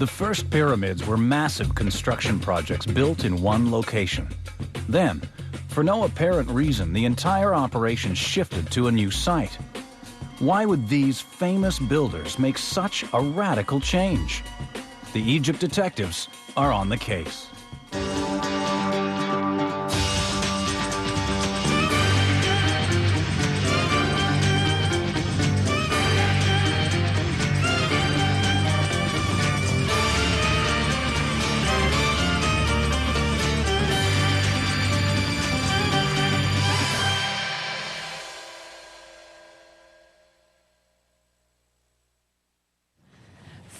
The first pyramids were massive construction projects built in one location. Then, for no apparent reason, the entire operation shifted to a new site. Why would these famous builders make such a radical change? The Egypt detectives are on the case.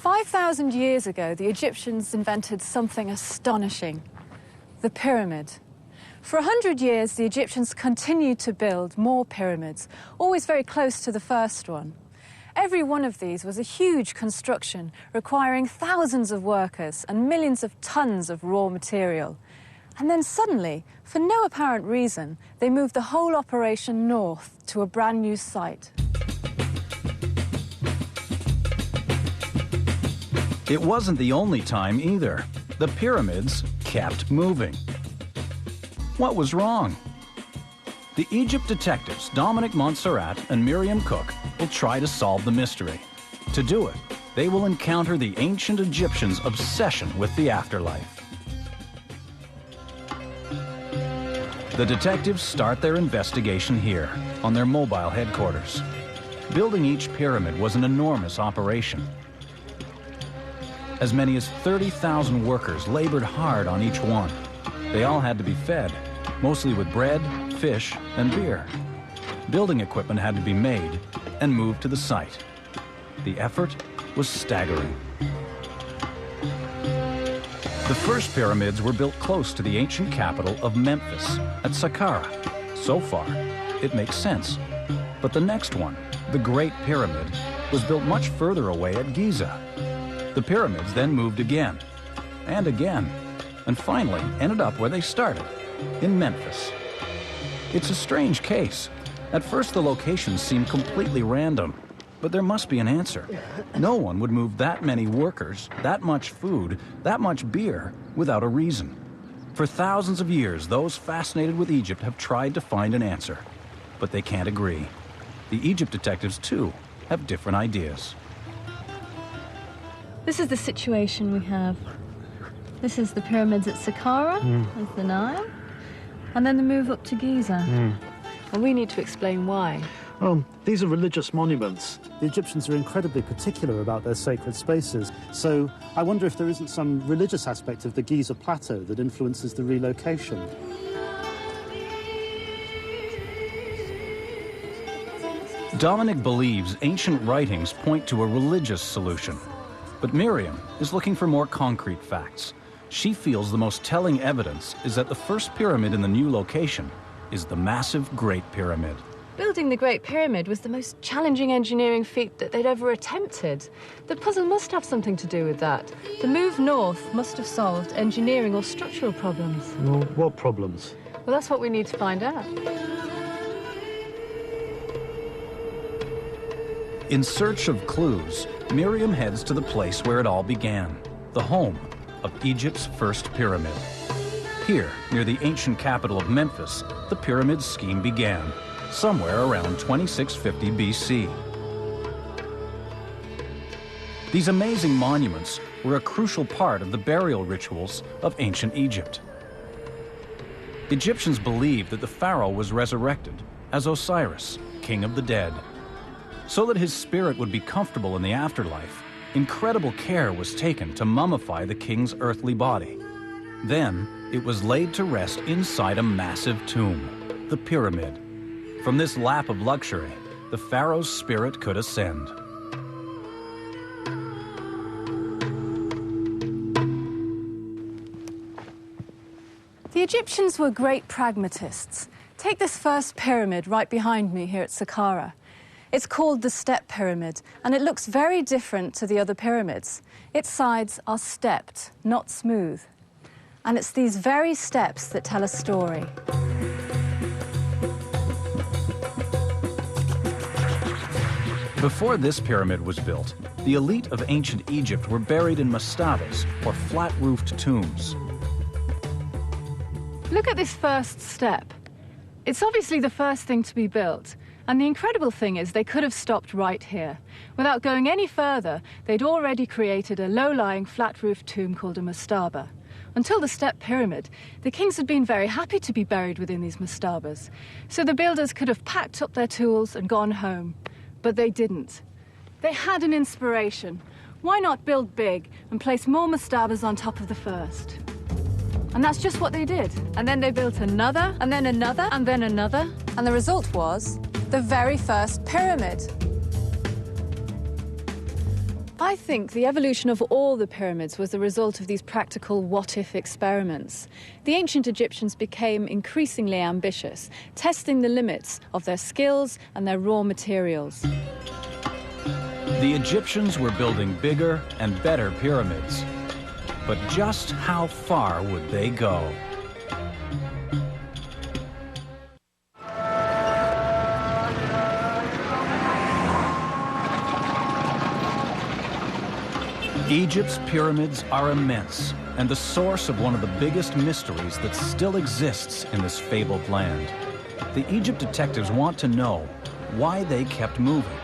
"5,000 years ago, the Egyptians invented something astonishing: the pyramid. For 100 years, the Egyptians continued to build more pyramids, always very close to the first one. Every one of these was a huge construction, requiring thousands of workers and millions of tons of raw material. And then suddenly, for no apparent reason, they moved the whole operation north to a brand new site. It wasn't the only time either. The pyramids kept moving. What was wrong? The Egypt detectives, Dominic and Miriam Cook, will try to solve the mystery. To do it, they will encounter the ancient Egyptians' obsession with the afterlife. The detectives start their investigation here, on their mobile headquarters. Building each pyramid was an enormous operation. As many as 30,000 workers labored hard on each one. They all had to be fed, mostly with bread, fish, and beer. Building equipment had to be made and moved to the site. The effort was staggering. The first pyramids were built close to the ancient capital of Memphis, at Saqqara. So far, it makes sense. But the next one, the Great Pyramid, was built much further away at Giza. The pyramids then moved again, and finally ended up where they started, in Memphis. It's a strange case. At first, the locations seemed completely random, but there must be an answer. No one would move that many workers, that much food, that much beer, without a reason. For thousands of years, those fascinated with Egypt have tried to find an answer, but they can't agree. The Egypt detectives, too, have different ideas. This is the situation we have. This is the pyramids at Saqqara, there's the Nile, and then the move up to Giza. And we need to explain why. Well, these are religious monuments. The Egyptians are incredibly particular about their sacred spaces, so I wonder if there isn't some religious aspect of the Giza plateau that influences the relocation. Dominic believes ancient writings point to a religious solution. But Miriam is looking for more concrete facts. She feels the most telling evidence is that the first pyramid in the new location is the massive Great Pyramid. Building the Great Pyramid was the most challenging engineering feat that they'd ever attempted. The puzzle must have something to do with that. The move north must have solved engineering or structural problems. Well, what problems? Well, that's what we need to find out. In search of clues, Miriam heads to the place where it all began, the home of Egypt's first pyramid. Here, near the ancient capital of Memphis, the pyramid scheme began, somewhere around 2650 BC. These amazing monuments were a crucial part of the burial rituals of ancient Egypt. Egyptians believed that the pharaoh was resurrected as Osiris, king of the dead. So that his spirit would be comfortable in the afterlife, incredible care was taken to mummify the king's earthly body. Then, it was laid to rest inside a massive tomb, the pyramid. From this lap of luxury, the pharaoh's spirit could ascend. The Egyptians were great pragmatists. Take this first pyramid right behind me here at Saqqara. It's called the Step Pyramid, and it looks very different to the other pyramids. Its sides are stepped, not smooth. And it's these very steps that tell a story. Before this pyramid was built, the elite of ancient Egypt were buried in mastabas, or flat-roofed tombs. Look at this first step. It's obviously the first thing to be built, and the incredible thing is they could have stopped right here. Without going any further, they'd already created a low-lying flat-roofed tomb called a mastaba. Until the step pyramid, the kings had been very happy to be buried within these mastabas, so the builders could have packed up their tools and gone home. But they didn't. They had an inspiration. Why not build big and place more mastabas on top of the first? And that's just what they did. And then they built another, and then another, and then another. And the result was the very first pyramid. I think the evolution of all the pyramids was the result of these practical what-if experiments. The ancient Egyptians became increasingly ambitious, testing the limits of their skills and their raw materials. The Egyptians were building bigger and better pyramids. But just how far would they go? Egypt's pyramids are immense and the source of one of the biggest mysteries that still exists in this fabled land. The Egypt detectives want to know why they kept moving.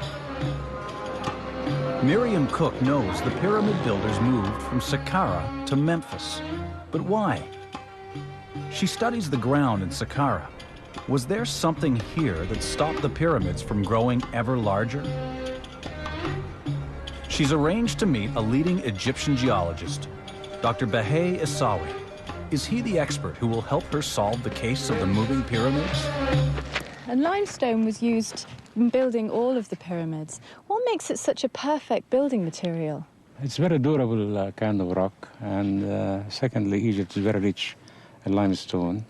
Miriam Cook knows the pyramid builders moved from Saqqara to Memphis. But why? She studies the ground in Saqqara. Was there something here that stopped the pyramids from growing ever larger? She's arranged to meet a leading Egyptian geologist, Dr. Behey Isawi. Is he the expert who will help her solve the case of the moving pyramids? And limestone was used in building all of the pyramids. What makes it such a perfect building material? It's very durable kind of rock, and secondly, Egypt is very rich in limestone.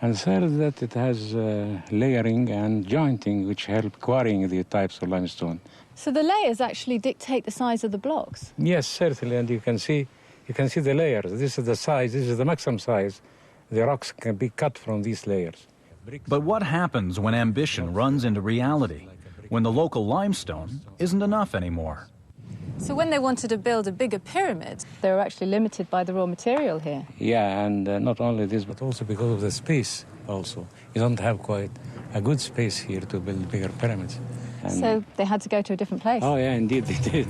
And third, that it has layering and jointing, which help quarrying the types of limestone. So the layers actually dictate the size of the blocks? Yes, certainly, and you can see the layers. This is the size, this is the maximum size. The rocks can be cut from these layers. But what happens when ambition runs into reality, when the local limestone isn't enough anymore? So when they wanted to build a bigger pyramid, they were actually limited by the raw material here? Yeah, and not only this, but also because of the space also. You don't have quite a good space here to build bigger pyramids. And so they had to go to a different place? Oh, yeah, indeed they did.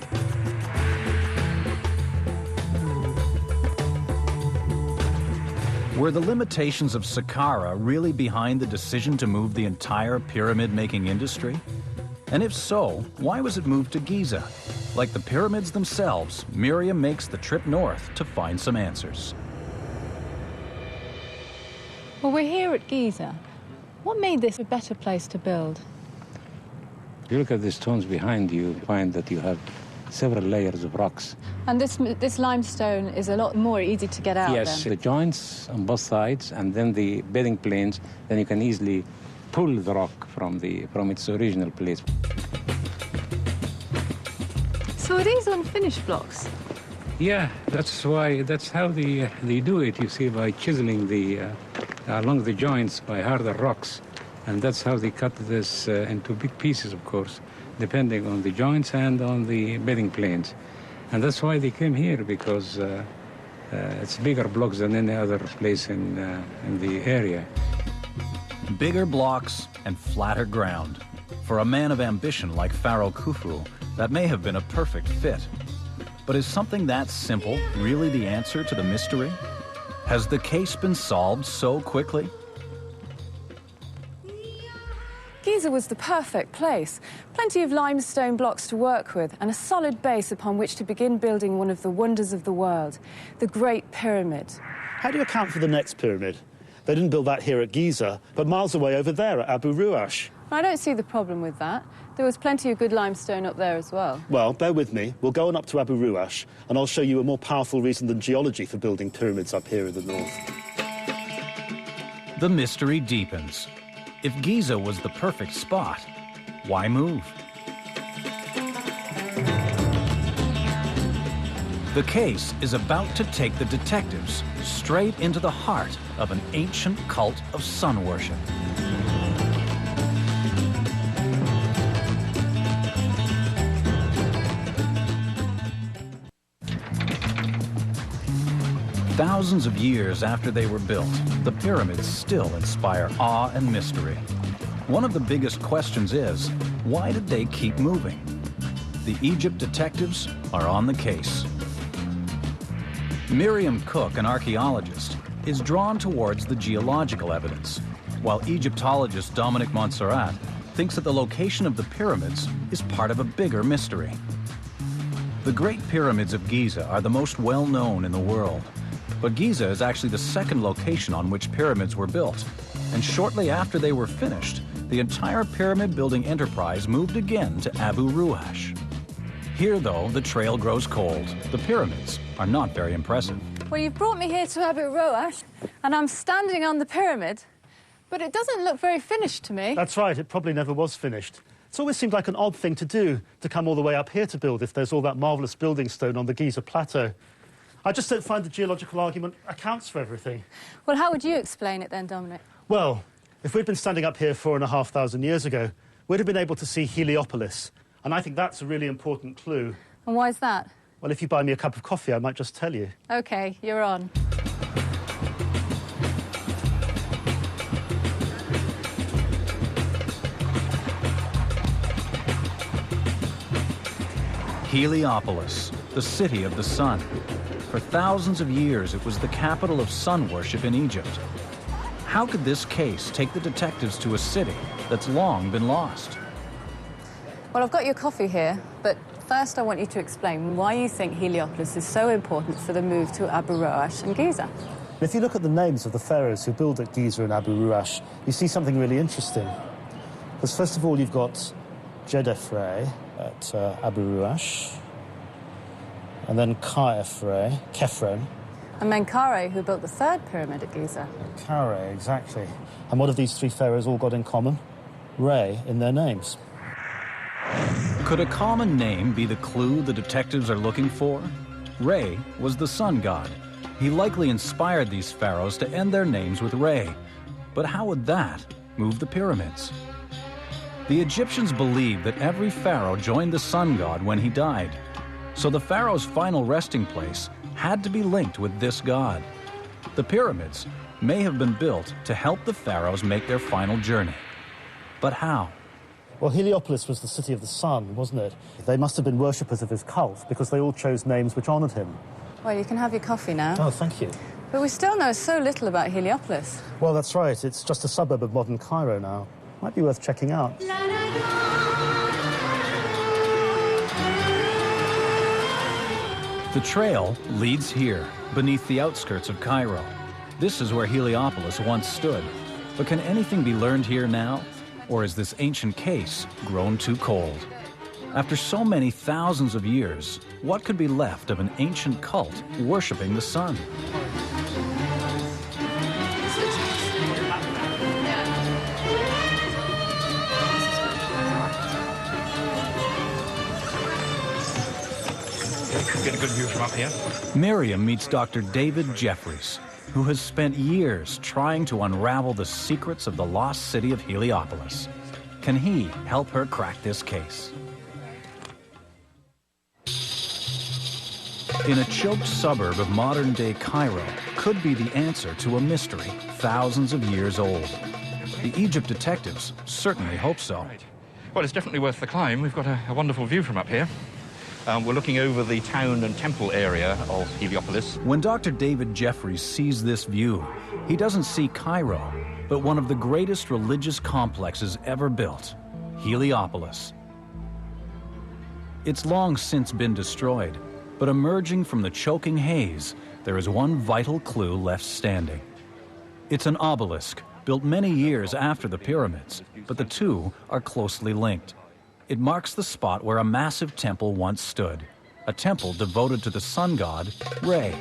Were the limitations of Saqqara really behind the decision to move the entire pyramid-making industry? And if so, why was it moved to Giza? Like the pyramids themselves, Miriam makes the trip north to find some answers. Well, we're here at Giza. What made this a better place to build? If you look at the stones behind you, find that you have several layers of rocks. And this limestone is a lot more easy to get out. Yes, then. the joints on both sides, and then the bedding planes, then you can easily pull the rock from its original place. So are these unfinished blocks? Yeah, that's how they do it, you see, by chiseling along the joints by harder rocks. And that's how they cut this into big pieces, of course, depending on the joints and on the bedding planes. And that's why they came here, because it's bigger blocks than any other place in the area. Bigger blocks and flatter ground. For a man of ambition like Pharaoh Khufu, that may have been a perfect fit. But is something that simple really the answer to the mystery? Has the case been solved so quickly? Giza was the perfect place. Plenty of limestone blocks to work with and a solid base upon which to begin building one of the wonders of the world, the Great Pyramid. How do you account for the next pyramid? They didn't build that here at Giza, but miles away over there at Abu Ruash. I don't see the problem with that. There was plenty of good limestone up there as well. Well, bear with me. We'll go on up to Abu Ruash, and I'll show you a more powerful reason than geology for building pyramids up here in the north. The mystery deepens. If Giza was the perfect spot, why move? The case is about to take the detectives straight into the heart of an ancient cult of sun worship. Thousands of years after they were built, the pyramids still inspire awe and mystery. One of the biggest questions is, why did they keep moving? The Egypt detectives are on the case. Miriam Cook, an archaeologist, is drawn towards the geological evidence, while Egyptologist Dominic thinks that the location of the pyramids is part of a bigger mystery. The Great Pyramids of Giza are the most well-known in the world, but Giza is actually the second location on which pyramids were built, and shortly after they were finished, the entire pyramid-building enterprise moved again to Abu Ruash. Here, though, the trail grows cold. The pyramids are not very impressive. Well, you've brought me here to Abu Ruash, and I'm standing on the pyramid, but it doesn't look very finished to me. That's right, it probably never was finished. It's always seemed like an odd thing to do, to come all the way up here to build if there's all that marvellous building stone on the Giza Plateau. I just don't find the geological argument accounts for everything. Well, how would you explain it then, Dominic? Well, if we'd been standing up here 4,500 years ago, we'd have been able to see Heliopolis, and I think that's a really important clue. And why is that? Well, if you buy me a cup of coffee, I might just tell you. OK, you're on. Heliopolis, the city of the sun. For thousands of years, it was the capital of sun worship in Egypt. How could this case take the detectives to a city that's long been lost? Well, I've got your coffee here, but first I want you to explain why you think Heliopolis is so important for the move to Abu Ruash and Giza. If you look at the names of the pharaohs who built at Giza and Abu Ruash, you see something really interesting. Because first of all, you've got Jedefre at Abu Ruash, and then Khefren. And Menkaure, who built the third pyramid at Giza. Menkaure, exactly. And what have these three pharaohs all got in common? Re in their names. Could a common name be the clue the detectives are looking for? Re was the sun god. He likely inspired these pharaohs to end their names with Re. But how would that move the pyramids? The Egyptians believed that every pharaoh joined the sun god when he died. So the pharaoh's final resting place had to be linked with this god. The pyramids may have been built to help the pharaohs make their final journey. But how? Well, Heliopolis was the city of the sun, wasn't it? They must have been worshippers of his cult because they all chose names which honoured him. Well, you can have your coffee now. Oh, thank you. But we still know so little about Heliopolis. Well, that's right. It's just a suburb of modern Cairo now. Might be worth checking out. The trail leads here, beneath the outskirts of Cairo. This is where Heliopolis once stood. But can anything be learned here now? Or is this ancient case grown too cold? After so many thousands of years, what could be left of an ancient cult worshipping the sun? Get a good view from up here. Miriam meets Dr. David Jeffries, who has spent years trying to unravel the secrets of the lost city of Heliopolis. Can he help her crack this case? In a choked suburb of modern-day Cairo could be the answer to a mystery thousands of years old. The Egypt detectives certainly hope so. Right. Well, it's definitely worth the climb. We've got a wonderful view from up here. We're looking over the town and temple area of Heliopolis. When Dr. David Jeffries sees this view, he doesn't see Cairo, but one of the greatest religious complexes ever built, Heliopolis. It's long since been destroyed, but emerging from the choking haze, there is one vital clue left standing. It's an obelisk built many years after the pyramids, but the two are closely linked. It marks the spot where a massive temple once stood, a temple devoted to the sun god, Re.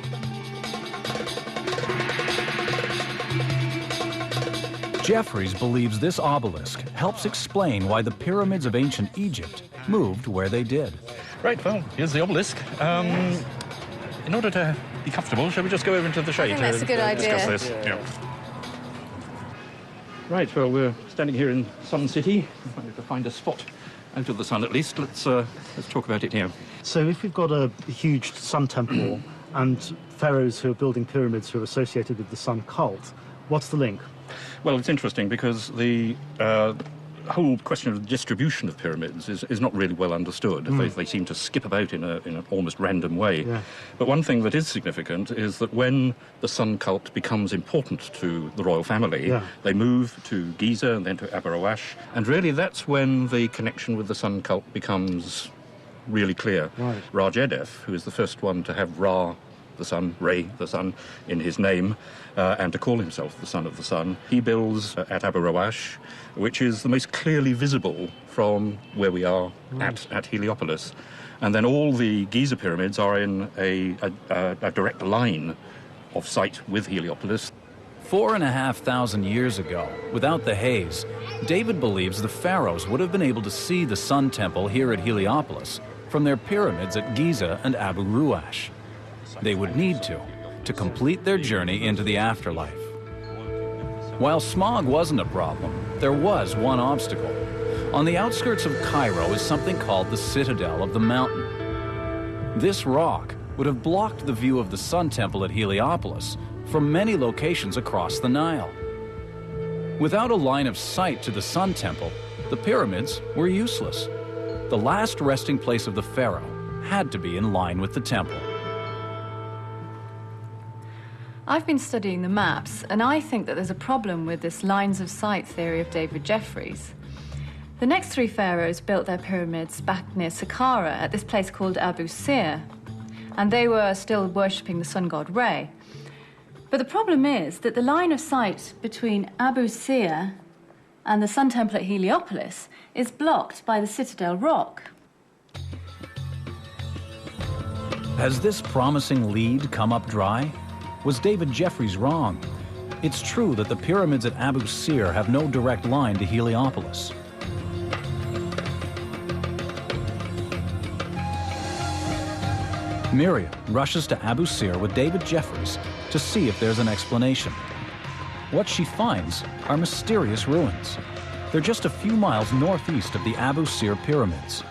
Jeffries believes this obelisk helps explain why the pyramids of ancient Egypt moved where they did. Right, well, here's the obelisk. In order to be comfortable, shall we just go over into the shade? I think that's a good idea. Discuss this. Yeah. Right, well, we're standing here in Sun City. We have to find a spot out of the sun, at least. Let's talk about it here. So if we've got a huge sun temple and pharaohs who are building pyramids who are associated with the sun cult. What's the link? Well, it's interesting because the whole question of the distribution of pyramids is not really well understood. They seem to skip about in an almost random way. Yeah. But one thing that is significant is that when the sun cult becomes important to the royal family, they move to Giza and then to Abu Roash, and really that's when the connection with the sun cult becomes really clear. Right. Ra-Jedef, who is the first one to have Ra, the sun, Re, the sun, in his name, and to call himself the son of the sun, he builds at Abu Roash, which is the most clearly visible from where we are at Heliopolis. And then all the Giza pyramids are in a direct line of sight with Heliopolis. 4,500 years ago, without the haze, David believes the pharaohs would have been able to see the Sun Temple here at Heliopolis from their pyramids at Giza and Abu Roash. They would need to complete their journey into the afterlife. While smog wasn't a problem, there was one obstacle. On the outskirts of Cairo is something called the Citadel of the Mountain. This rock would have blocked the view of the Sun Temple at Heliopolis from many locations across the Nile. Without a line of sight to the Sun Temple, the pyramids were useless. The last resting place of the pharaoh had to be in line with the temple. I've been studying the maps, and I think that there's a problem with this lines of sight theory of David Jeffries. The next three pharaohs built their pyramids back near Saqqara at this place called Abu Sir, and they were still worshipping the sun god Re. But the problem is that the line of sight between Abu Sir and the Sun Temple at Heliopolis is blocked by the Citadel Rock. Has this promising lead come up dry? Was David Jeffries wrong? It's true that the pyramids at Abu Sir have no direct line to Heliopolis. Miriam rushes to Abu Sir with David Jeffries to see if there's an explanation. What she finds are mysterious ruins. They're just a few miles northeast of the Abu Sir pyramids.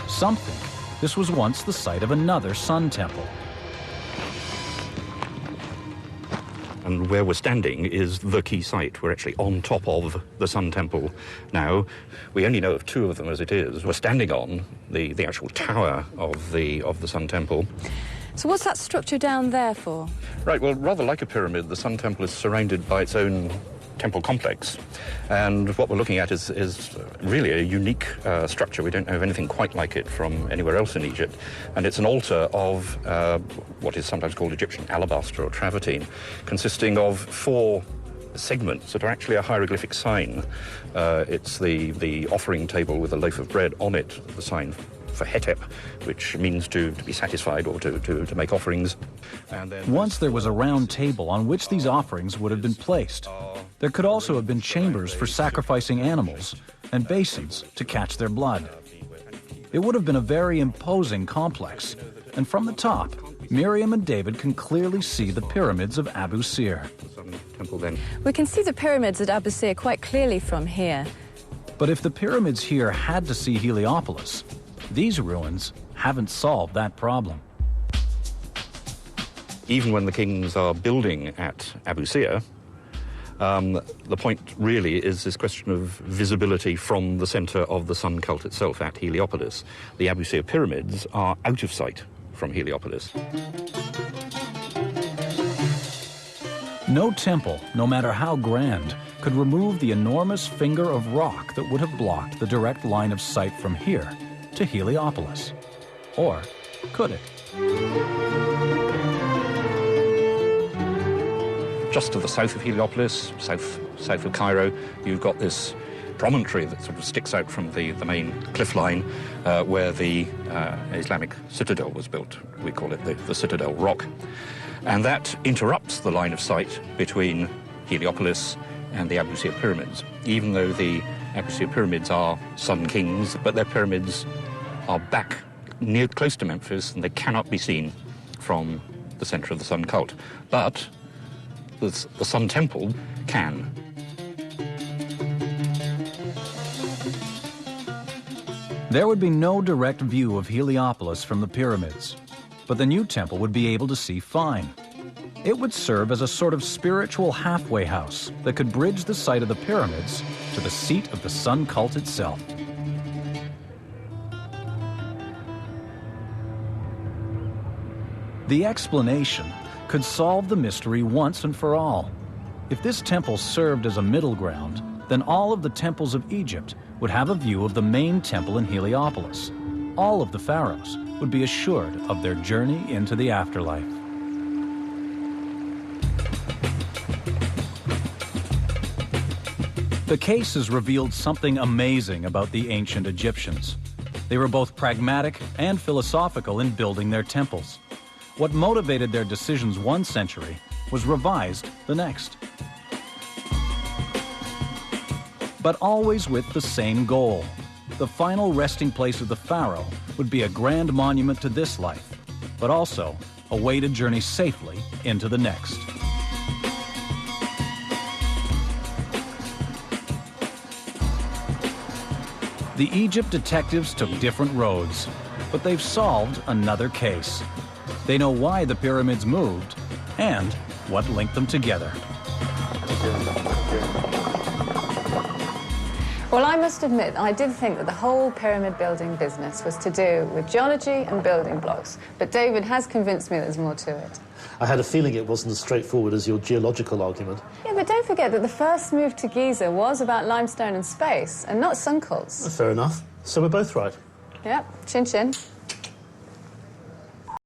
Some think this was once the site of another sun temple. And where we're standing is the key site. We're actually on top of the Sun Temple now. We only know of two of them as it is. We're standing on the actual tower of the Sun Temple. So what's that structure down there for? Right, well, rather like a pyramid, the Sun Temple is surrounded by its own temple complex. And what we're looking at is really a unique structure. We don't know of anything quite like it from anywhere else in Egypt. And it's an altar of what is sometimes called Egyptian alabaster or travertine, consisting of 4 segments that are actually a hieroglyphic sign. It's the offering table with a loaf of bread on it, the sign for Hetep, which means to be satisfied or to make offerings. And then once there was a round table on which these offerings would have been placed. There could also have been chambers for sacrificing animals and basins to catch their blood. It would have been a very imposing complex, and from the top, Miriam and David can clearly see the pyramids of Abu Sir. We can see the pyramids at Abu Sir quite clearly from here. But if the pyramids here had to see Heliopolis, these ruins haven't solved that problem. Even when the kings are building at Abu Sir, the point really is this question of visibility from the centre of the sun cult itself at Heliopolis. The Abu Sir pyramids are out of sight from Heliopolis. No temple, no matter how grand, could remove the enormous finger of rock that would have blocked the direct line of sight from here to Heliopolis. Or could it? Just to the south of Heliopolis, south of Cairo, you've got this promontory that sort of sticks out from the main cliff line where the Islamic citadel was built. We call it the Citadel Rock. And that interrupts the line of sight between Heliopolis and the Abu Sir pyramids, even though the Abu Sir pyramids are sun kings, but their pyramids are back close to Memphis, and they cannot be seen from the centre of the sun cult. But the Sun Temple can. There would be no direct view of Heliopolis from the pyramids. but the new temple would be able to see fine. It would serve as a sort of spiritual halfway house that could bridge the site of the pyramids to the seat of the sun cult itself. The explanation could solve the mystery once and for all. If this temple served as a middle ground, then all of the temples of Egypt would have a view of the main temple in Heliopolis. All of the pharaohs would be assured of their journey into the afterlife. The case has revealed something amazing about the ancient Egyptians. They were both pragmatic and philosophical in building their temples. What motivated their decisions one century was revised the next. But always with the same goal. The final resting place of the pharaoh would be a grand monument to this life, but also a way to journey safely into the next. The Egypt detectives took different roads, but they've solved another case. They know why the pyramids moved and what linked them together. Well, I must admit, I did think that the whole pyramid building business was to do with geology and building blocks, but David has convinced me there's more to it. I had a feeling it wasn't as straightforward as your geological argument. Yeah, but don't forget that the first move to Giza was about limestone and space, and not sun cults. Fair enough. So we're both right. Yep, chin chin.